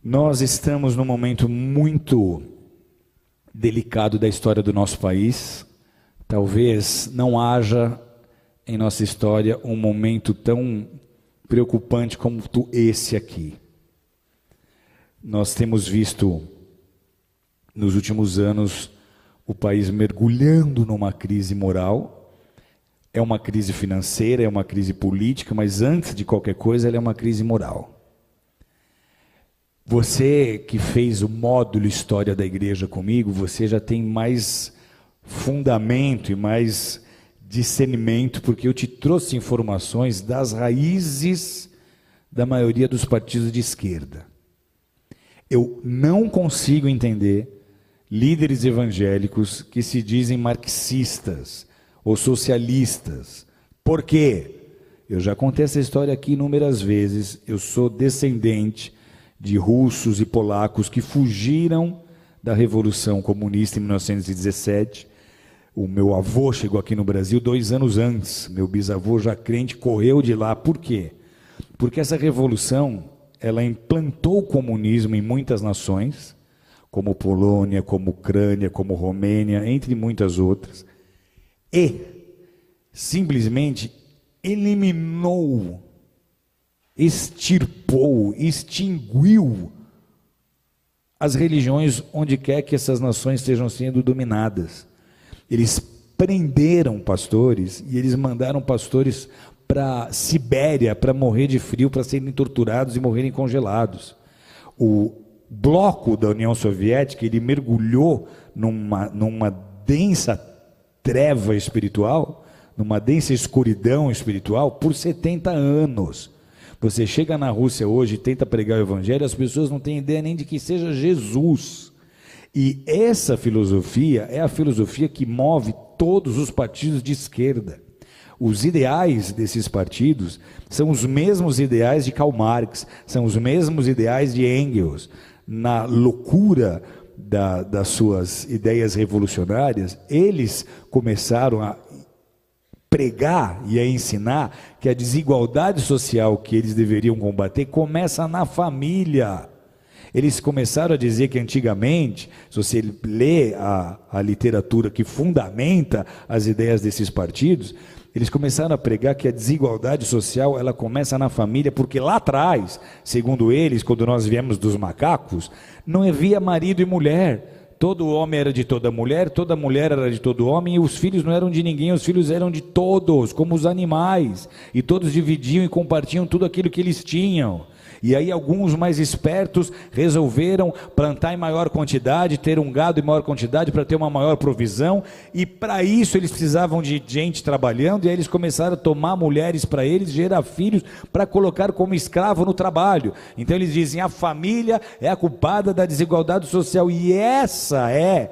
Nós estamos num momento muito delicado da história do nosso país. Talvez não haja em nossa história um momento tão preocupante como esse aqui. Nós temos visto nos últimos anos o país mergulhando numa crise moral. É uma crise financeira, é uma crise política, mas antes de qualquer coisa, ela é uma crise moral. Você que fez o módulo História da Igreja comigo, você já tem mais fundamento e mais discernimento, porque eu te trouxe informações das raízes da maioria dos partidos de esquerda. Eu não consigo entender líderes evangélicos que se dizem marxistas ou socialistas. Por quê? Eu já contei essa história aqui inúmeras vezes. Eu sou descendente de russos e polacos que fugiram da Revolução Comunista em 1917. O meu avô chegou aqui no Brasil 2 anos antes. Meu bisavô, já crente, correu de lá. Por quê? Porque essa revolução, ela implantou o comunismo em muitas nações, como Polônia, como Ucrânia, como Romênia, entre muitas outras, e simplesmente eliminou, extirpou, extinguiu as religiões onde quer que essas nações estejam sendo dominadas. Eles prenderam pastores e eles mandaram pastores para a Sibéria para morrer de frio, para serem torturados e morrerem congelados. O bloco da União Soviética, ele mergulhou numa densa treva espiritual, numa densa escuridão espiritual por 70 anos. Você chega na Rússia hoje e tenta pregar o evangelho, as pessoas não têm ideia nem de que seja Jesus. E essa filosofia é a filosofia que move todos os partidos de esquerda. Os ideais desses partidos são os mesmos ideais de Karl Marx, são os mesmos ideais de Engels. Na loucura das suas ideias revolucionárias, eles começaram a pregar e a ensinar que a desigualdade social que eles deveriam combater começa na família. Eles começaram a dizer que antigamente, se você lê a literatura que fundamenta as ideias desses partidos, eles começaram a pregar que a desigualdade social ela começa na família, porque lá atrás, segundo eles, quando nós viemos dos macacos, não havia marido e mulher. Todo homem era de toda mulher era de todo homem, e os filhos não eram de ninguém, os filhos eram de todos, como os animais, e todos dividiam e compartilham tudo aquilo que eles tinham. E aí alguns mais espertos resolveram plantar em maior quantidade, ter um gado em maior quantidade para ter uma maior provisão, e para isso eles precisavam de gente trabalhando, e aí eles começaram a tomar mulheres para eles, gerar filhos para colocar como escravo no trabalho. Então eles dizem, a família é a culpada da desigualdade social, e essa é,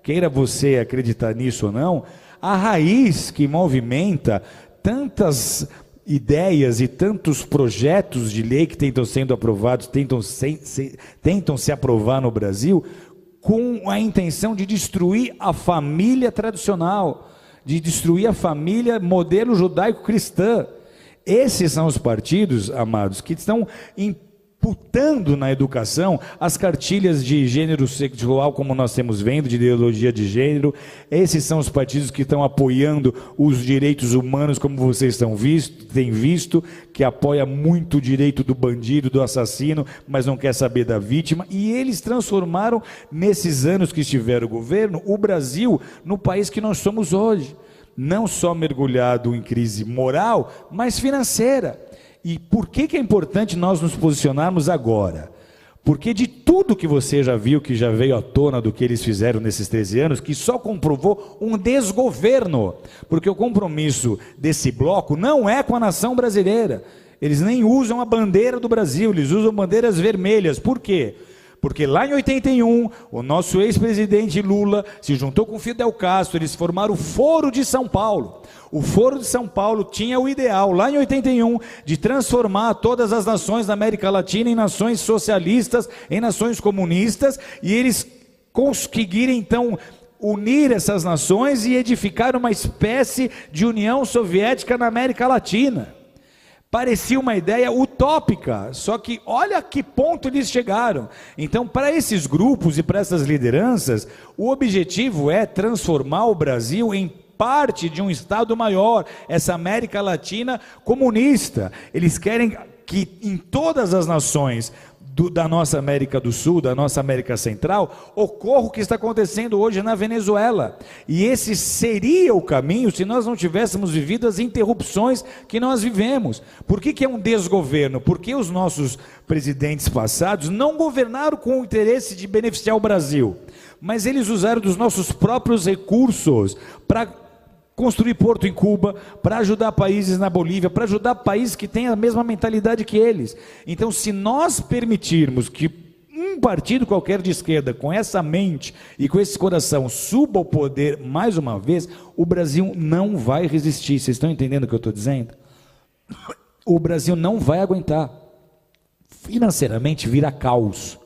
queira você acreditar nisso ou não, a raiz que movimenta tantas ideias e tantos projetos de lei que tentam sendo aprovados, tentam se aprovar no Brasil, com a intenção de destruir a família tradicional, de destruir a família modelo judaico-cristã. Esses são os partidos, amados, que estão imputando na educação as cartilhas de gênero sexual, como nós temos vendo, de ideologia de gênero. Esses são os partidos que estão apoiando os direitos humanos, como vocês têm visto, que apoia muito o direito do bandido, do assassino, mas não quer saber da vítima. E eles transformaram, nesses anos que estiveram o governo, o Brasil no país que nós somos hoje. Não só mergulhado em crise moral, mas financeira. E por que é importante nós nos posicionarmos agora? Porque de tudo que você já viu, que já veio à tona do que eles fizeram nesses 13 anos, que só comprovou um desgoverno. Porque o compromisso desse bloco não é com a nação brasileira. Eles nem usam a bandeira do Brasil, eles usam bandeiras vermelhas. Por quê? Porque lá em 81, o nosso ex-presidente Lula se juntou com Fidel Castro, eles formaram o Foro de São Paulo. O Foro de São Paulo tinha o ideal, lá em 81, de transformar todas as nações da América Latina em nações socialistas, em nações comunistas, e eles conseguiram então unir essas nações e edificar uma espécie de União Soviética na América Latina. parecia uma ideia utópica, só que olha a que ponto eles chegaram. Então, para esses grupos e para essas lideranças, o objetivo é transformar o Brasil em parte de um Estado maior, essa América Latina comunista. Eles querem que em todas as nações da nossa América do Sul, da nossa América Central, ocorra o que está acontecendo hoje na Venezuela. E esse seria o caminho se nós não tivéssemos vivido as interrupções que nós vivemos. Por que é um desgoverno? Porque os nossos presidentes passados não governaram com o interesse de beneficiar o Brasil, mas eles usaram dos nossos próprios recursos para construir porto em Cuba, para ajudar países na Bolívia, para ajudar países que têm a mesma mentalidade que eles. Então, se nós permitirmos que um partido qualquer de esquerda, com essa mente e com esse coração, suba ao poder mais uma vez, o Brasil não vai resistir. Vocês estão entendendo o que eu estou dizendo? O Brasil não vai aguentar. Financeiramente vira caos.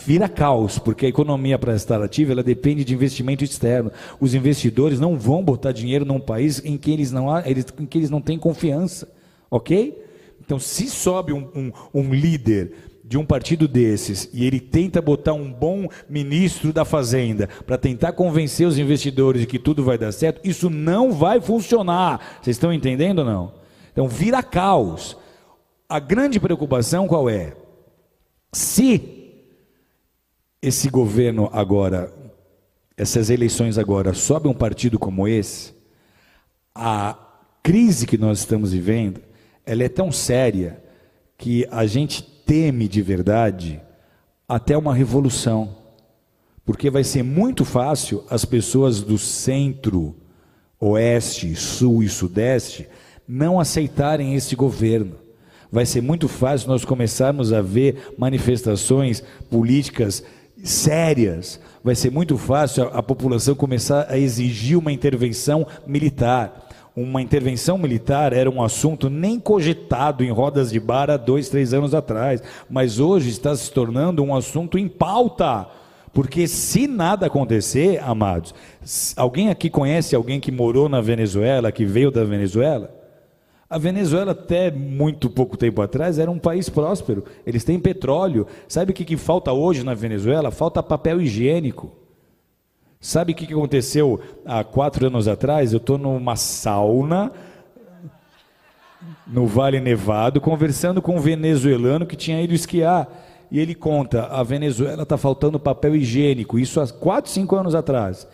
Vira caos, porque a economia para estar ativa, ela depende de investimento externo. Os investidores não vão botar dinheiro num país em que eles não têm confiança, ok? Então, se sobe um líder de um partido desses e ele tenta botar um bom ministro da Fazenda para tentar convencer os investidores de que tudo vai dar certo, isso não vai funcionar. Vocês estão entendendo ou não? Então, vira caos. A grande preocupação qual é? Se esse governo agora, essas eleições agora, sobe um partido como esse, a crise que nós estamos vivendo, ela é tão séria que a gente teme de verdade até uma revolução, porque vai ser muito fácil as pessoas do centro, oeste, sul e sudeste não aceitarem esse governo. Vai ser muito fácil nós começarmos a ver manifestações políticas sérias, vai ser muito fácil a população começar a exigir uma intervenção militar. Uma intervenção militar era um assunto nem cogitado em rodas de bar há 2, 3 anos atrás, mas hoje está se tornando um assunto em pauta, porque se nada acontecer, amados, alguém aqui conhece alguém que morou na Venezuela, que veio da Venezuela? A Venezuela, até muito pouco tempo atrás, era um país próspero. Eles têm petróleo. Sabe o que falta hoje na Venezuela? Falta papel higiênico. Sabe o que aconteceu há 4 anos atrás? Eu estou numa sauna, no Vale Nevado, conversando com um venezuelano que tinha ido esquiar. E ele conta, a Venezuela está faltando papel higiênico. Isso há 4, 5 anos atrás.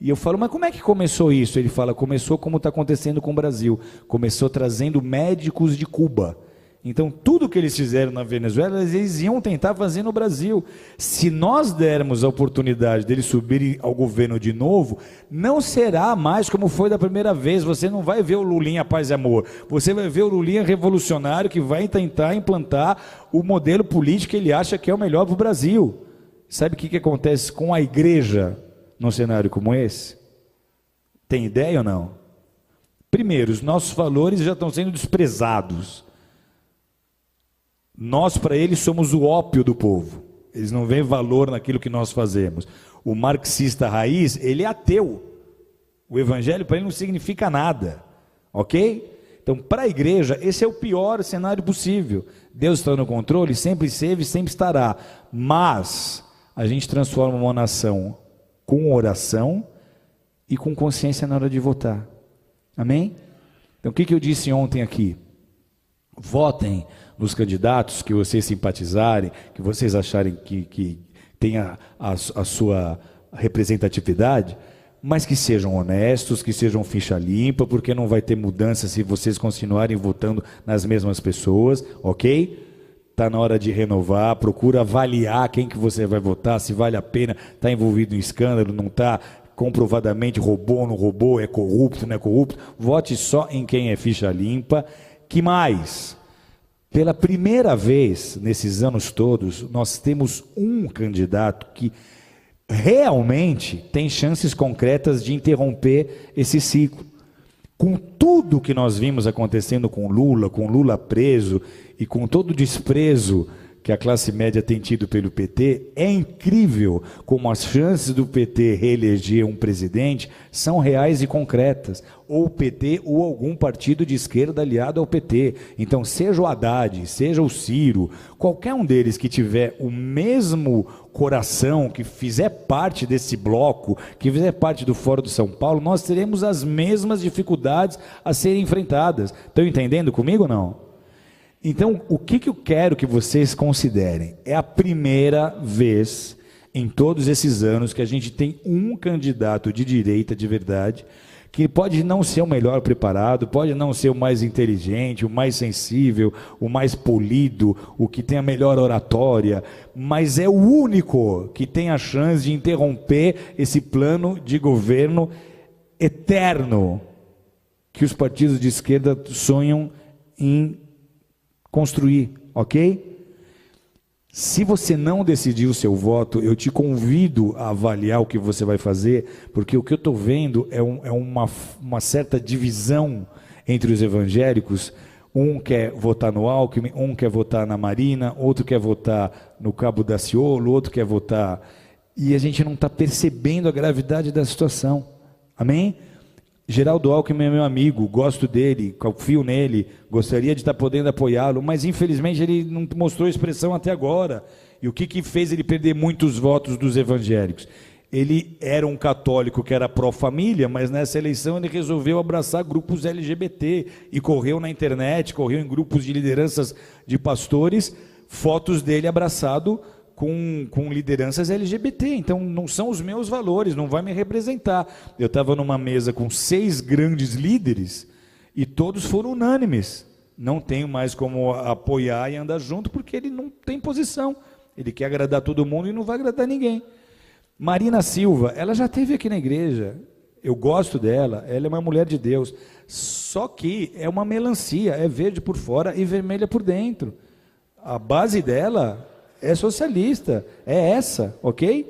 E eu falo, mas como é que começou isso? Ele fala, começou como está acontecendo com o Brasil. Começou trazendo médicos de Cuba. Então, tudo que eles fizeram na Venezuela, eles iam tentar fazer no Brasil. Se nós dermos a oportunidade deles subirem ao governo de novo, não será mais como foi da primeira vez. Você não vai ver o Lulinha paz e amor. Você vai ver o Lulinha revolucionário que vai tentar implantar o modelo político que ele acha que é o melhor para o Brasil. Sabe o que acontece com a igreja num cenário como esse? Tem ideia ou não? Primeiro, os nossos valores já estão sendo desprezados. Nós, para eles, somos o ópio do povo. Eles não veem valor naquilo que nós fazemos. O marxista raiz, ele é ateu. O evangelho para ele não significa nada. Ok? Então, para a igreja, esse é o pior cenário possível. Deus está no controle, sempre esteve, sempre estará. Mas a gente transforma uma nação com oração e com consciência na hora de votar. Amém? Então, o que eu disse ontem aqui? Votem nos candidatos que vocês simpatizarem, que vocês acharem que tenha a sua representatividade, mas que sejam honestos, que sejam ficha limpa, porque não vai ter mudança se vocês continuarem votando nas mesmas pessoas, ok? Está na hora de renovar, procura avaliar quem que você vai votar, se vale a pena, está envolvido em escândalo, não está, comprovadamente roubou, não roubou, é corrupto, não é corrupto. Vote só em quem é ficha limpa. Que mais? Pela primeira vez nesses anos todos, nós temos um candidato que realmente tem chances concretas de interromper esse ciclo. Com tudo que nós vimos acontecendo com Lula preso e com todo o desprezo que a classe média tem tido pelo PT, é incrível como as chances do PT reeleger um presidente são reais e concretas, ou o PT ou algum partido de esquerda aliado ao PT. Então, seja o Haddad, seja o Ciro, qualquer um deles que tiver o mesmo coração, que fizer parte desse bloco, que fizer parte do Fórum de São Paulo, nós teremos as mesmas dificuldades a serem enfrentadas. Estão entendendo comigo ou não? Então, o que eu quero que vocês considerem? É a primeira vez em todos esses anos que a gente tem um candidato de direita de verdade, que pode não ser o melhor preparado, pode não ser o mais inteligente, o mais sensível, o mais polido, o que tem a melhor oratória, mas é o único que tem a chance de interromper esse plano de governo eterno que os partidos de esquerda sonham em construir, ok? Se você não decidir o seu voto, eu te convido a avaliar o que você vai fazer, porque o que eu estou vendo é uma certa divisão entre os evangélicos. Um quer votar no Alckmin, um quer votar na Marina, outro quer votar no Cabo Daciolo, outro quer votar... E a gente não está percebendo a gravidade da situação, amém? Geraldo Alckmin é meu amigo, gosto dele, confio nele, gostaria de estar podendo apoiá-lo, mas infelizmente ele não mostrou expressão até agora. E o que fez ele perder muitos votos dos evangélicos? Ele era um católico que era pró-família, mas nessa eleição ele resolveu abraçar grupos LGBT e correu na internet, correu em grupos de lideranças de pastores, fotos dele abraçado com lideranças LGBT, então não são os meus valores, não vai me representar. Eu estava numa mesa com 6 grandes líderes e todos foram unânimes. Não tenho mais como apoiar e andar junto porque ele não tem posição. Ele quer agradar todo mundo e não vai agradar ninguém. Marina Silva, ela já esteve aqui na igreja, eu gosto dela, ela é uma mulher de Deus, só que é uma melancia, é verde por fora e vermelha por dentro. A base dela é socialista, é essa, ok?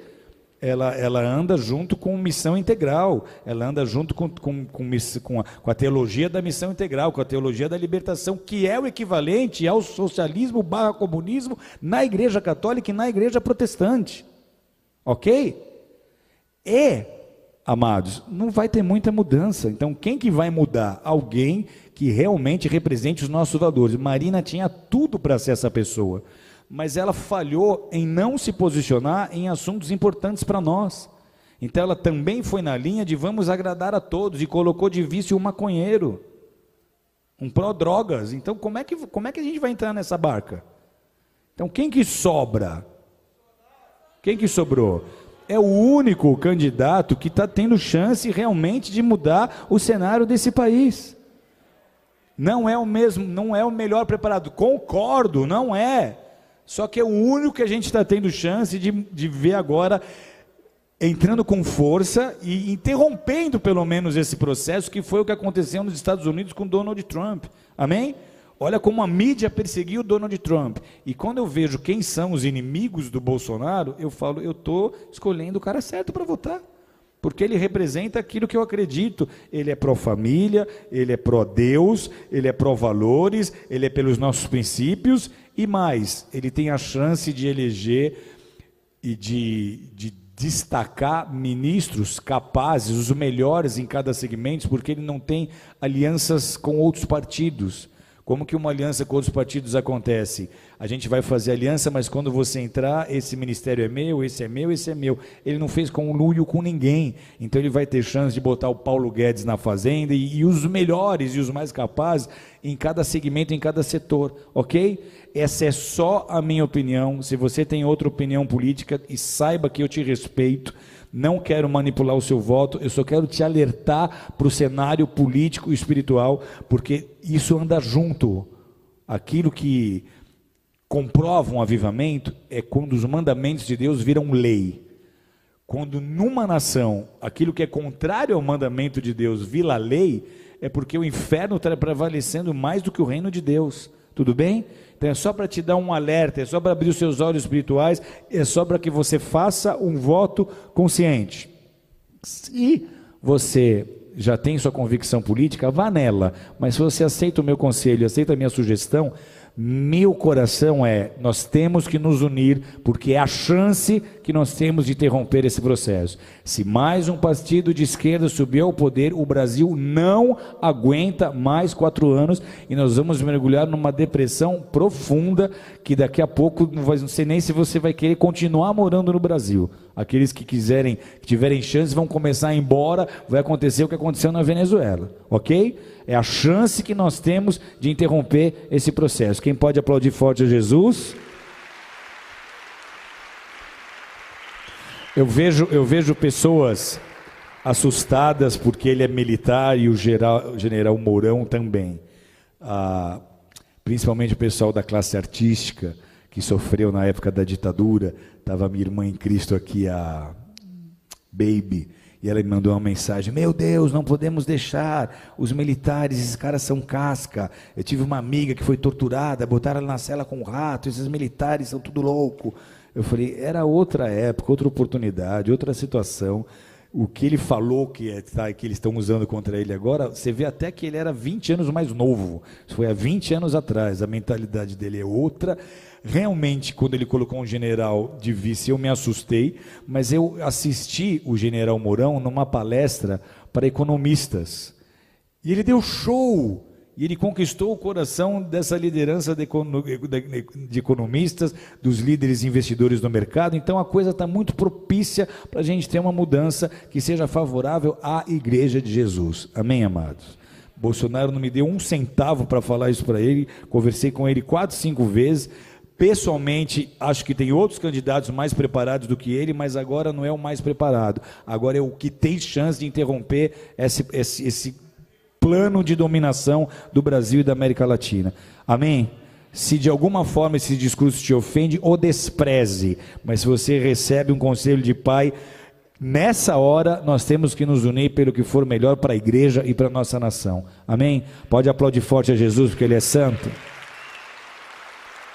Ela anda junto com missão integral, ela anda junto com a teologia da missão integral, com a teologia da libertação, que é o equivalente ao socialismo / comunismo na igreja católica e na igreja protestante, ok? E, amados, não vai ter muita mudança. Então, quem que vai mudar? Alguém que realmente represente os nossos valores. Marina tinha tudo para ser essa pessoa, mas ela falhou em não se posicionar em assuntos importantes para nós. Então ela também foi na linha de vamos agradar a todos, e colocou de vice um maconheiro, um pró-drogas. Então como é que a gente vai entrar nessa barca? Então quem que sobra? Quem que sobrou? É o único candidato que está tendo chance realmente de mudar o cenário desse país. Não é o mesmo, não é o melhor preparado, concordo, não é. Só que é o único que a gente está tendo chance de ver agora entrando com força e interrompendo pelo menos esse processo, que foi o que aconteceu nos Estados Unidos com Donald Trump, amém? Olha como a mídia perseguiu Donald Trump, e quando eu vejo quem são os inimigos do Bolsonaro, eu falo, eu estou escolhendo o cara certo para votar, porque ele representa aquilo que eu acredito. Ele é pró-família, ele é pró-Deus, ele é pró-valores, ele é pelos nossos princípios, e mais, ele tem a chance de eleger e de destacar ministros capazes, os melhores em cada segmento, porque ele não tem alianças com outros partidos. Como que uma aliança com outros partidos acontece? A gente vai fazer aliança, mas quando você entrar, esse ministério é meu, esse é meu, esse é meu. Ele não fez conluio com ninguém, então ele vai ter chance de botar o Paulo Guedes na fazenda e os melhores e os mais capazes em cada segmento, em cada setor, ok? Essa é só a minha opinião. Se você tem outra opinião política, e saiba que eu te respeito, não quero manipular o seu voto, eu só quero te alertar para o cenário político e espiritual, porque isso anda junto. Aquilo que comprova um avivamento é quando os mandamentos de Deus viram lei. Quando numa nação, aquilo que é contrário ao mandamento de Deus vira lei, é porque o inferno está prevalecendo mais do que o reino de Deus. Tudo bem? Então é só para te dar um alerta, é só para abrir os seus olhos espirituais, é só para que você faça um voto consciente. Se você já tem sua convicção política, vá nela, mas se você aceita o meu conselho, aceita a minha sugestão, Meu coração nós temos que nos unir, porque é a chance que nós temos de interromper esse processo. Se mais um partido de esquerda subir ao poder, o Brasil não aguenta mais 4 anos e nós vamos mergulhar numa depressão profunda, que daqui a pouco não sei nem se você vai querer continuar morando no Brasil. Aqueles que tiverem chance vão começar a ir embora, vai acontecer o que aconteceu na Venezuela, ok? É a chance que nós temos de interromper esse processo. Quem pode aplaudir forte a Jesus? Eu vejo pessoas assustadas porque ele é militar e o general Mourão também. Principalmente o pessoal da classe artística que sofreu na época da ditadura. Estava minha irmã em Cristo aqui, a Baby, e ela me mandou uma mensagem: meu Deus, não podemos deixar os militares, esses caras são casca. Eu tive uma amiga que foi torturada, botaram ela na cela com um rato, esses militares são tudo louco. Eu falei, era outra época, outra oportunidade, outra situação. O que ele falou que eles estão usando contra ele agora, você vê até que ele era 20 anos mais novo. Isso foi há 20 anos atrás, a mentalidade dele é outra. Realmente, quando ele colocou um general de vice, eu me assustei, mas eu assisti o general Mourão numa palestra para economistas. E ele deu show! E ele conquistou o coração dessa liderança de economistas, dos líderes investidores do mercado. Então a coisa está muito propícia para a gente ter uma mudança que seja favorável à Igreja de Jesus. Amém, amados? Bolsonaro não me deu um centavo para falar isso para ele. Conversei com ele 4, 5 vezes. Pessoalmente, acho que tem outros candidatos mais preparados do que ele, mas agora não é o mais preparado. Agora é o que tem chance de interromper esse plano de dominação do Brasil e da América Latina. Amém? Se de alguma forma esse discurso te ofende, o despreze. Mas se você recebe um conselho de pai, nessa hora nós temos que nos unir pelo que for melhor para a igreja e para a nossa nação. Amém? Pode aplaudir forte a Jesus, porque Ele é santo.